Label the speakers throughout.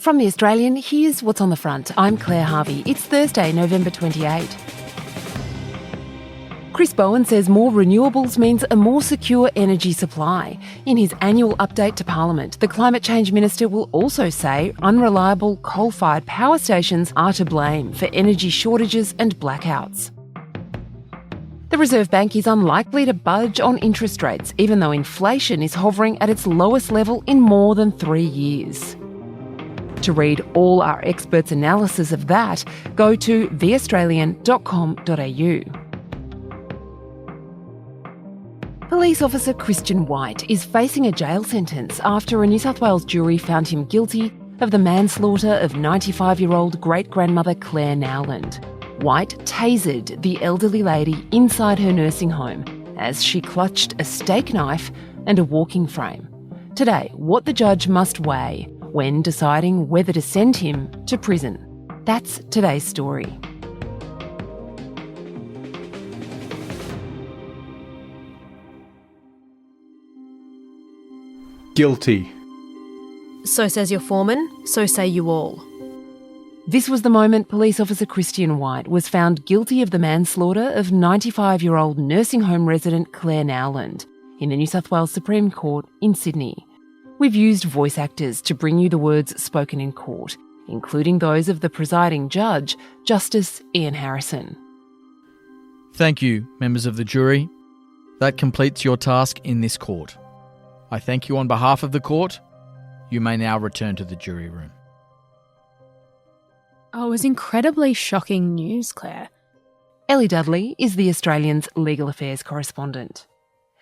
Speaker 1: From The Australian, here's what's on the front. I'm Claire Harvey. It's Thursday, November 28. Chris Bowen says more renewables means a more secure energy supply. In his annual update to Parliament, the Climate Change Minister will also say unreliable coal-fired power stations are to blame for energy shortages and blackouts. The Reserve Bank is unlikely to budge on interest rates, even though inflation is hovering at its lowest level in more than 3 years. To read all our experts' analysis of that, go to theaustralian.com.au. Police officer Christian White is facing a jail sentence after a New South Wales jury found him guilty of the manslaughter of 95-year-old great-grandmother Claire Nowland. White tasered the elderly lady inside her nursing home as she clutched a steak knife and a walking frame. Today, what the judge must weigh when deciding whether to send him to prison. That's today's story.
Speaker 2: Guilty.
Speaker 3: So says your foreman, so say you all.
Speaker 1: This was the moment police officer Christian White was found guilty of the manslaughter of 95-year-old nursing home resident Claire Nowland in the New South Wales Supreme Court in Sydney. We've used voice actors to bring you the words spoken in court, including those of the presiding judge, Justice Ian Harrison.
Speaker 4: Thank you, members of the jury. That completes your task in this court. I thank you on behalf of the court. You may now return to the jury room.
Speaker 3: Oh, it was incredibly shocking news, Claire.
Speaker 1: Ellie Dudley is The Australian's legal affairs correspondent.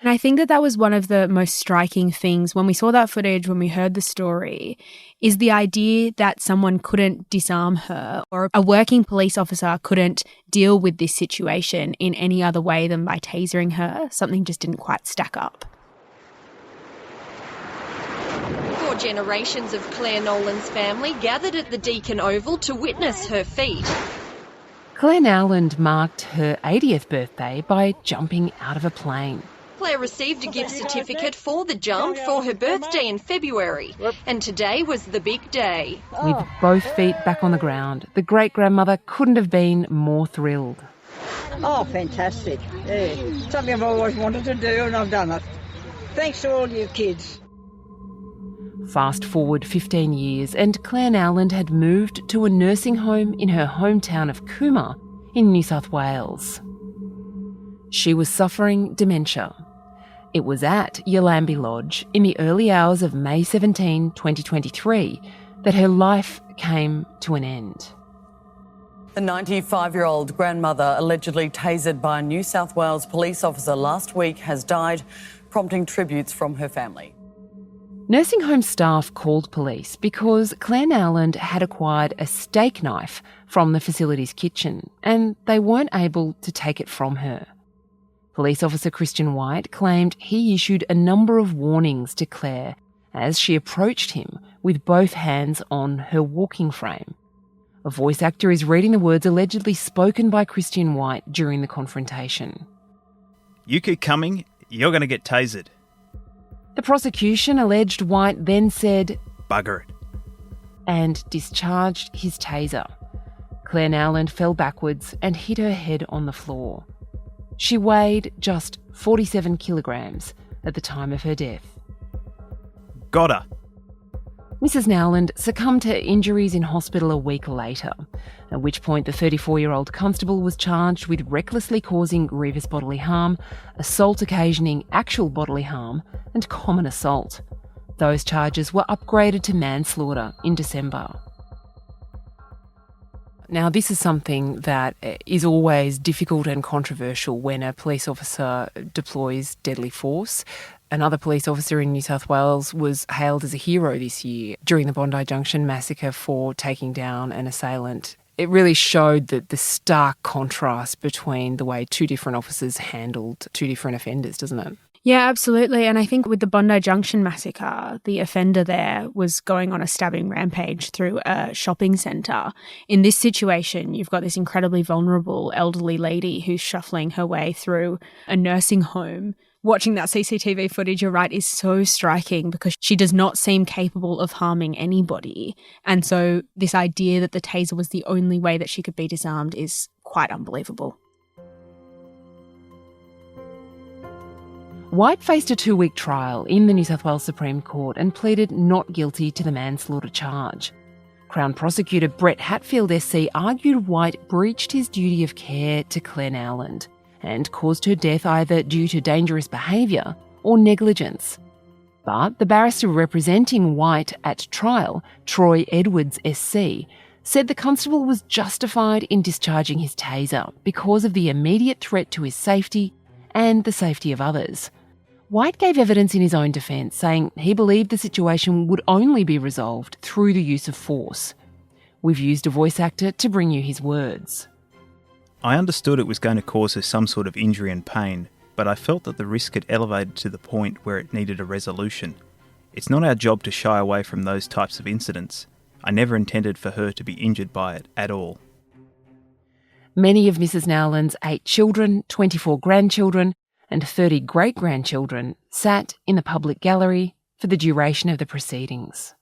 Speaker 3: And I think that was one of the most striking things when we saw that footage, when we heard the story, is the idea that someone couldn't disarm her or a working police officer couldn't deal with this situation in any other way than by tasering her. Something just didn't quite stack up.
Speaker 5: 4 generations of Claire Nolan's family gathered at the Deakin Oval to witness her feat.
Speaker 1: Claire Nowland marked her 80th birthday by jumping out of a plane.
Speaker 5: Claire received a gift certificate for the jump for her birthday in February, and today was the big day.
Speaker 1: With both feet back on the ground, the great-grandmother couldn't have been more thrilled.
Speaker 6: Oh, fantastic. Yeah. Something I've always wanted to do and I've done it. Thanks to all you kids.
Speaker 1: Fast forward 15 years and Claire Nowland had moved to a nursing home in her hometown of Cooma in New South Wales. She was suffering dementia. It was at Yallambee Lodge in the early hours of May 17, 2023, that her life came to an end.
Speaker 7: The 95-year-old grandmother, allegedly tasered by a New South Wales police officer last week, has died, prompting tributes from her family.
Speaker 1: Nursing home staff called police because Claire Nowland had acquired a steak knife from the facility's kitchen and they weren't able to take it from her. Police officer Christian White claimed he issued a number of warnings to Claire as she approached him with both hands on her walking frame. A voice actor is reading the words allegedly spoken by Christian White during the confrontation.
Speaker 8: You keep coming, you're going to get tasered.
Speaker 1: The prosecution alleged White then said,
Speaker 8: "Bugger it,"
Speaker 1: and discharged his taser. Claire Nowland fell backwards and hit her head on the floor. She weighed just 47 kilograms at the time of her death.
Speaker 8: Got her.
Speaker 1: Mrs. Nowland succumbed to injuries in hospital a week later, at which point the 34-year-old constable was charged with recklessly causing grievous bodily harm, assault occasioning actual bodily harm, and common assault. Those charges were upgraded to manslaughter in December. Now, this is something that is always difficult and controversial when a police officer deploys deadly force. Another police officer in New South Wales was hailed as a hero this year during the Bondi Junction massacre for taking down an assailant. It really showed the stark contrast between the way two different officers handled two different offenders, doesn't it?
Speaker 3: Yeah, absolutely. And I think with the Bondi Junction massacre, the offender there was going on a stabbing rampage through a shopping centre. In this situation, you've got this incredibly vulnerable elderly lady who's shuffling her way through a nursing home Watching that CCTV footage, you're right, is so striking because she does not seem capable of harming anybody. And so this idea that the taser was the only way that she could be disarmed is quite unbelievable.
Speaker 1: White faced a 2-week trial in the New South Wales Supreme Court and pleaded not guilty to the manslaughter charge. Crown Prosecutor Brett Hatfield SC argued White breached his duty of care to Claire Nowland and caused her death either due to dangerous behaviour or negligence. But the barrister representing White at trial, Troy Edwards SC, said the constable was justified in discharging his taser because of the immediate threat to his safety and the safety of others. White gave evidence in his own defence, saying he believed the situation would only be resolved through the use of force. We've used a voice actor to bring you his words.
Speaker 8: I understood it was going to cause her some sort of injury and pain, but I felt that the risk had elevated to the point where it needed a resolution. It's not our job to shy away from those types of incidents. I never intended for her to be injured by it at all.
Speaker 1: Many of Mrs. Nowland's 8 children, 24 grandchildren and 30 great-grandchildren sat in the public gallery for the duration of the proceedings.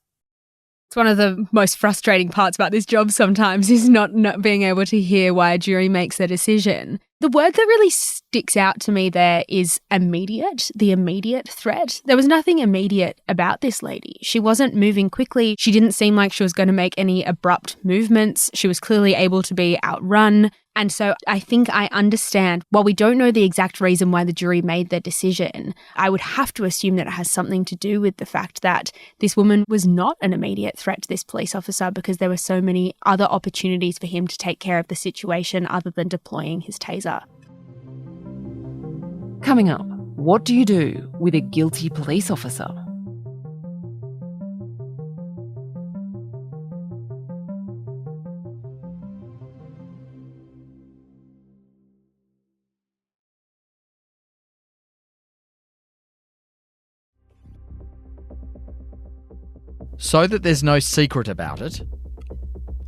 Speaker 3: It's one of the most frustrating parts about this job sometimes is not being able to hear why a jury makes their decision. The word that really sticks out to me there is immediate, the immediate threat. There was nothing immediate about this lady. She wasn't moving quickly. She didn't seem like she was going to make any abrupt movements. She was clearly able to be outrun. And so I think I understand, while we don't know the exact reason why the jury made their decision, I would have to assume that it has something to do with the fact that this woman was not an immediate threat to this police officer because there were so many other opportunities for him to take care of the situation other than deploying his taser.
Speaker 1: Coming up, what do you do with a guilty police officer?
Speaker 4: So that there's no secret about it,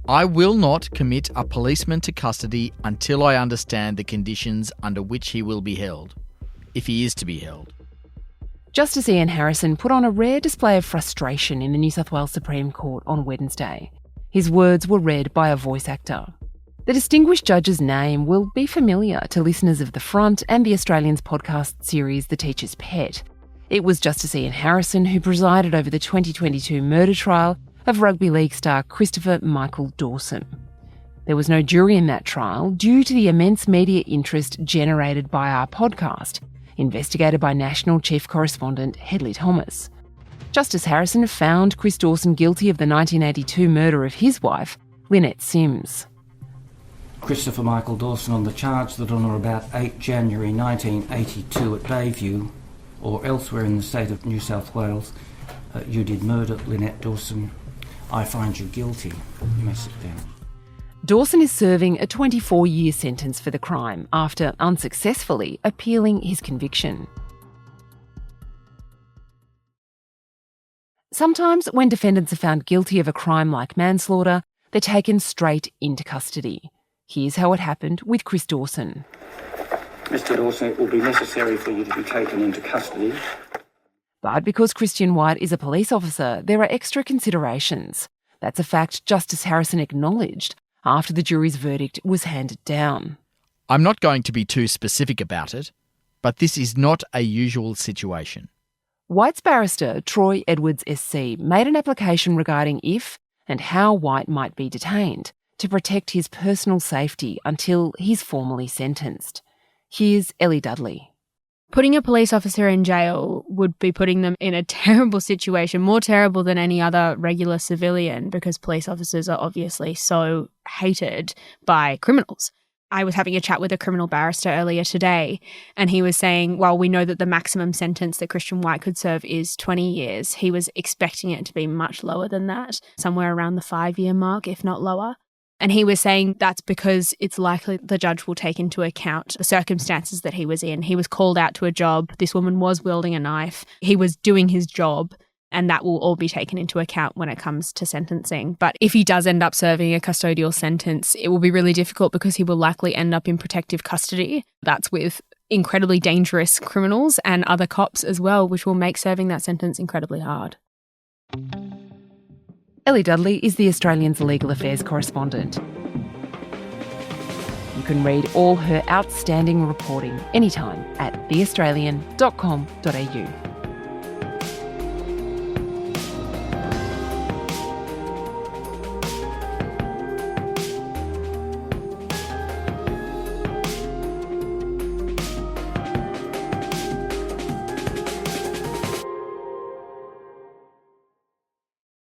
Speaker 4: I will not commit a policeman to custody until I understand the conditions under which he will be held, if he is to be held.
Speaker 1: Justice Ian Harrison put on a rare display of frustration in the New South Wales Supreme Court on Wednesday. His words were read by a voice actor. The distinguished judge's name will be familiar to listeners of The Front and the Australians podcast series The Teacher's Pet. It was Justice Ian Harrison who presided over the 2022 murder trial of rugby league star Christopher Michael Dawson. There was no jury in that trial due to the immense media interest generated by our podcast, investigated by National Chief Correspondent Hedley Thomas. Justice Harrison found Chris Dawson guilty of the 1982 murder of his wife, Lynette Sims.
Speaker 2: Christopher Michael Dawson on the charge that on or about 8 January 1982 at Bayview or elsewhere in the state of New South Wales, you did murder Lynette Dawson. I find you guilty. You may sit down.
Speaker 1: Dawson is serving a 24-year sentence for the crime after unsuccessfully appealing his conviction. Sometimes when defendants are found guilty of a crime like manslaughter, they're taken straight into custody. Here's how it happened with Chris Dawson.
Speaker 2: Mr. Dawson, it will be necessary for you to be taken into custody.
Speaker 1: But because Christian White is a police officer, there are extra considerations. That's a fact Justice Harrison acknowledged after the jury's verdict was handed down.
Speaker 4: I'm not going to be too specific about it, but this is not a usual situation.
Speaker 1: White's barrister, Troy Edwards SC, made an application regarding if and how White might be detained to protect his personal safety until he's formally sentenced. Here's Ellie Dudley.
Speaker 3: Putting a police officer in jail would be putting them in a terrible situation, more terrible than any other regular civilian, because police officers are obviously so hated by criminals. I was having a chat with a criminal barrister earlier today, and he was saying, while we know that the maximum sentence that Christian White could serve is 20 years, he was expecting it to be much lower than that, somewhere around the 5-year mark, if not lower. And he was saying that's because it's likely the judge will take into account the circumstances that he was in. He was called out to a job. This woman was wielding a knife. He was doing his job, and that will all be taken into account when it comes to sentencing. But if he does end up serving a custodial sentence, it will be really difficult because he will likely end up in protective custody. That's with incredibly dangerous criminals and other cops as well, which will make serving that sentence incredibly hard.
Speaker 1: Ellie Dudley is the Australian's legal affairs correspondent. You can read all her outstanding reporting anytime at theaustralian.com.au.